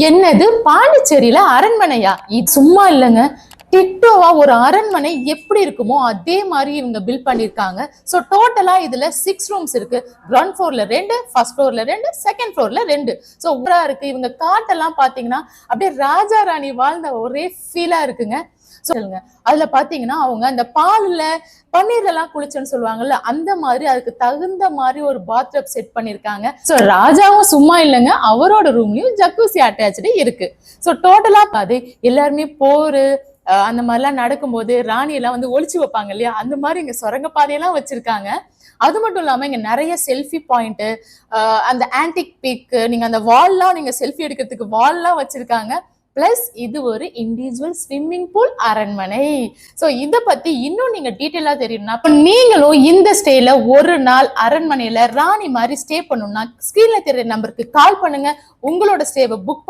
என்னது பாண்டிச்சேரியில அரண்மனையா? இது சும்மா இல்லைங்க. டிட்டோவா ஒரு அரண்மனை எப்படி இருக்குமோ அதே மாதிரி இவங்க பில்ட் பண்ணிருக்காங்க. சோ டோட்டலா இதுல 6 ரூம்ஸ் இருக்கு. கிரவுண்ட் ஃப்ளோர்ல 2, ஃபர்ஸ்ட் ஃப்ளோர்ல 2, செகண்ட் ஃப்ளோர்ல 2. சோ ஊரா இருக்கு. இவங்க காட்டெல்லாம் பாத்தீங்கன்னா அப்படியே ராஜா ராணி வாழ்ந்த ஒரே ஃபீலா இருக்குங்க. சொல்லுங்க. அதுல பாத்தீங்கன்னா அவங்க அந்த பால்ல பன்னீர்ல எல்லாம் குளிச்சுன்னு சொல்லுவாங்கல்ல, அந்த மாதிரி அதுக்கு தகுந்த மாதிரி ஒரு பாத்டப் செட் பண்ணிருக்காங்க. சோ ராஜாவும் சும்மா இல்லைங்க, அவரோட ரூம்லயும் ஜக்கூசி அட்டாச்சு இருக்கு. சோ டோட்டலா பாது எல்லாருமே போரு அந்த மாதிரிலாம் நடக்கும்போது ராணி எல்லாம் வந்து ஒளிச்சு வைப்பாங்க இல்லையா, அந்த மாதிரி இங்க சுரங்க பாதையெல்லாம் வச்சிருக்காங்க. அது மட்டும் இல்லாம இங்க நிறைய செல்ஃபி பாயிண்ட், அந்த ஆன்டிக் பிக், நீங்க அந்த வால்லாம் நீங்க செல்ஃபி எடுக்கிறதுக்கு வால்லாம் வச்சிருக்காங்க. பிளஸ் இது ஒரு இண்டிவிஜுவல் ஸ்விம்மிங் பூல் அரண்மனை. சோ இத பத்தி இன்னும் நீங்க டீடைலா தெரியணும்னா அப்ப நீங்களும் இந்த ஸ்டேல ஒரு நாள் அரண்மனையில ராணி மாதிரி ஸ்டே பண்ணணும்னா ஸ்கிரீன்ல தெரியற நம்பருக்கு கால் பண்ணுங்க. உங்களோட ஸ்டேவை புக்